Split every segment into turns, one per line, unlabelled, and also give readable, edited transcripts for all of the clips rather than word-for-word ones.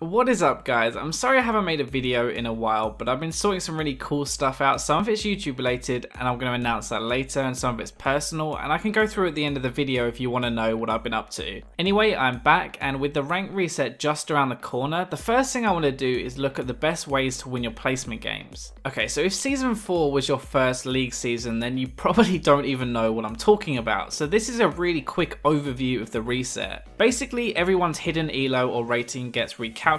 What is up, guys? I'm sorry I haven't made a video in a while, but I've been sorting some really cool stuff out. Some of it's YouTube related and I'm going to announce that later, and some of it's personal, and I can go through at the end of the video if you want to know what I've been up to. Anyway, I'm back, and with the rank reset just around the corner, the first thing I want to do is look at the best ways to win your placement games. Okay, so if season 4 was your first league season, then you probably don't even know what I'm talking about. So this is a really quick overview of the reset. Basically, everyone's hidden elo or rating gets recalculated.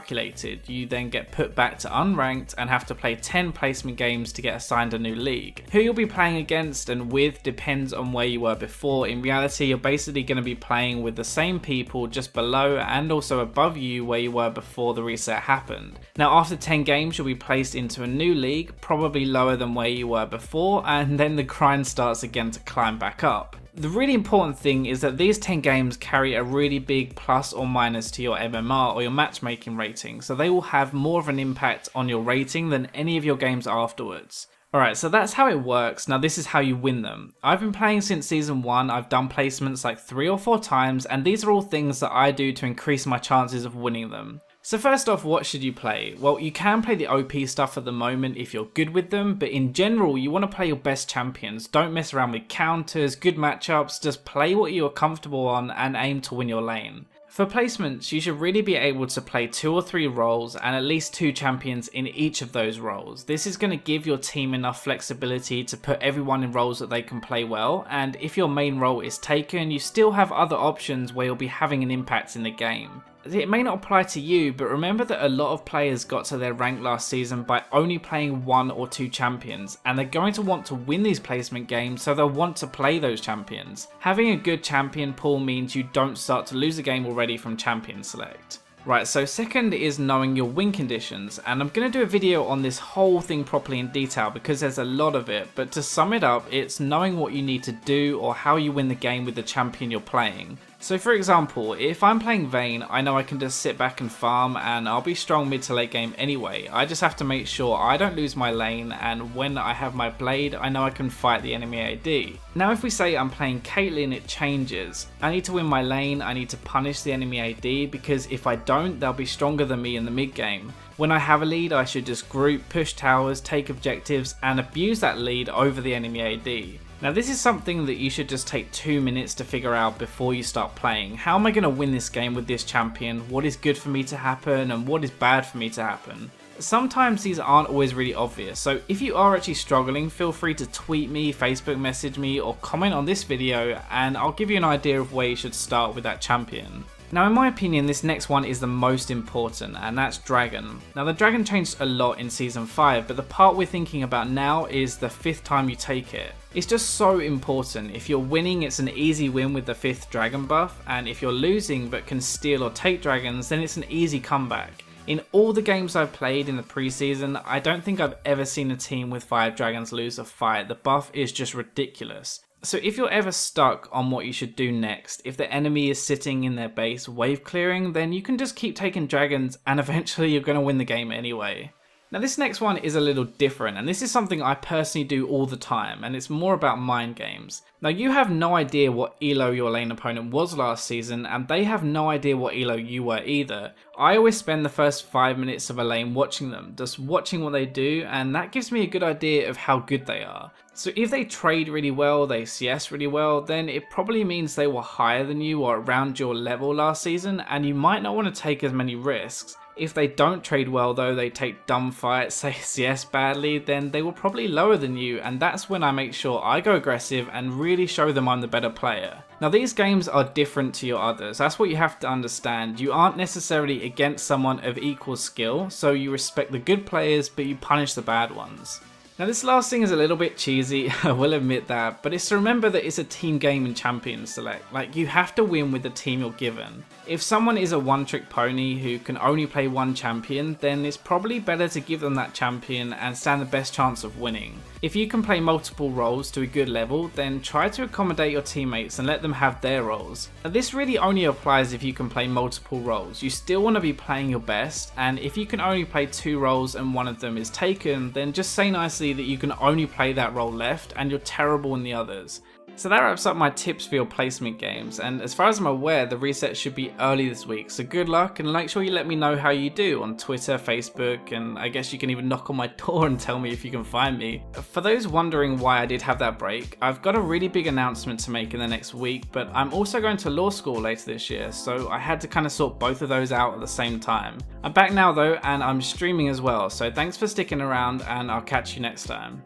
You then get put back to unranked and have to play 10 placement games to get assigned a new league. Who you'll be playing against and with depends on where you were before. In reality, you're basically going to be playing with the same people just below and also above you where you were before the reset happened. Now after 10 games you'll be placed into a new league, probably lower than where you were before, and then the grind starts again to climb back up. The really important thing is that these 10 games carry a really big plus or minus to your MMR or your matchmaking rating, so they will have more of an impact on your rating than any of your games afterwards. Alright, so that's how it works. Now this is how you win them. I've been playing since season 1, I've done placements like 3 or 4 times, and these are all things that I do to increase my chances of winning them. So first off, what should you play? Well, you can play the OP stuff at the moment if you're good with them, but in general, you want to play your best champions. Don't mess around with counters, good matchups, just play what you are comfortable on and aim to win your lane. For placements, you should really be able to play 2 or 3 roles and at least 2 champions in each of those roles. This is going to give your team enough flexibility to put everyone in roles that they can play well, and if your main role is taken, you still have other options where you'll be having an impact in the game. It may not apply to you, but remember that a lot of players got to their rank last season by only playing 1 or 2 champions, and they're going to want to win these placement games, so they'll want to play those champions. Having a good champion pool means you don't start to lose a game already from champion select. Right, so second is knowing your win conditions, and I'm going to do a video on this whole thing properly in detail because there's a lot of it, but to sum it up, it's knowing what you need to do or how you win the game with the champion you're playing. So for example, if I'm playing Vayne, I know I can just sit back and farm and I'll be strong mid to late game anyway. I just have to make sure I don't lose my lane, and when I have my blade, I know I can fight the enemy AD. Now if we say I'm playing Caitlyn, it changes. I need to win my lane, I need to punish the enemy AD, because if I don't, they'll be stronger than me in the mid game. When I have a lead, I should just group, push towers, take objectives, and abuse that lead over the enemy AD. Now this is something that you should just take 2 minutes to figure out before you start playing. How am I going to win this game with this champion? What is good for me to happen and what is bad for me to happen? Sometimes these aren't always really obvious, so if you are actually struggling, feel free to tweet me, Facebook message me, or comment on this video and I'll give you an idea of where you should start with that champion. Now in my opinion, this next one is the most important, and that's Dragon. Now the Dragon changed a lot in season 5, but the part we're thinking about now is the 5th time you take it. It's just so important. If you're winning, it's an easy win with the 5th Dragon buff, and if you're losing but can steal or take dragons, then it's an easy comeback. In all the games I've played in the preseason, I don't think I've ever seen a team with 5 dragons lose a fight. The buff is just ridiculous. So if you're ever stuck on what you should do next, if the enemy is sitting in their base wave clearing, then you can just keep taking dragons and eventually you're going to win the game anyway. Now this next one is a little different, and this is something I personally do all the time, and it's more about mind games. Now you have no idea what elo your lane opponent was last season, and they have no idea what elo you were either. I always spend the first 5 minutes of a lane watching them, just watching what they do, and that gives me a good idea of how good they are. So if they trade really well, they CS really well, then it probably means they were higher than you or around your level last season, and you might not want to take as many risks. If they don't trade well though, they take dumb fights, say CS badly, then they were probably lower than you, and that's when I make sure I go aggressive and really show them I'm the better player. Now these games are different to your others, that's what you have to understand. You aren't necessarily against someone of equal skill, so you respect the good players but you punish the bad ones. Now this last thing is a little bit cheesy, I will admit that, but it's to remember that it's a team game in Champion Select. Like, you have to win with the team you're given. If someone is a one-trick pony who can only play one champion, then it's probably better to give them that champion and stand the best chance of winning. If you can play multiple roles to a good level, then try to accommodate your teammates and let them have their roles. Now this really only applies if you can play multiple roles. You still want to be playing your best, and if you can only play 2 roles and one of them is taken, then just say nicely that you can only play that role left and you're terrible in the others. So that wraps up my tips for your placement games, and as far as I'm aware, the reset should be early this week, so good luck and make sure you let me know how you do on Twitter, Facebook, and I guess you can even knock on my door and tell me if you can find me. For those wondering why I did have that break, I've got a really big announcement to make in the next week, but I'm also going to law school later this year, so I had to kind of sort both of those out at the same time. I'm back now though, and I'm streaming as well, so thanks for sticking around and I'll catch you next time.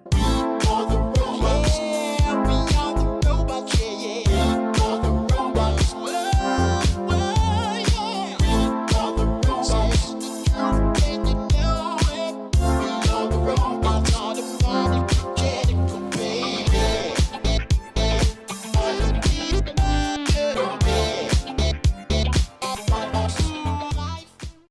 Wrong.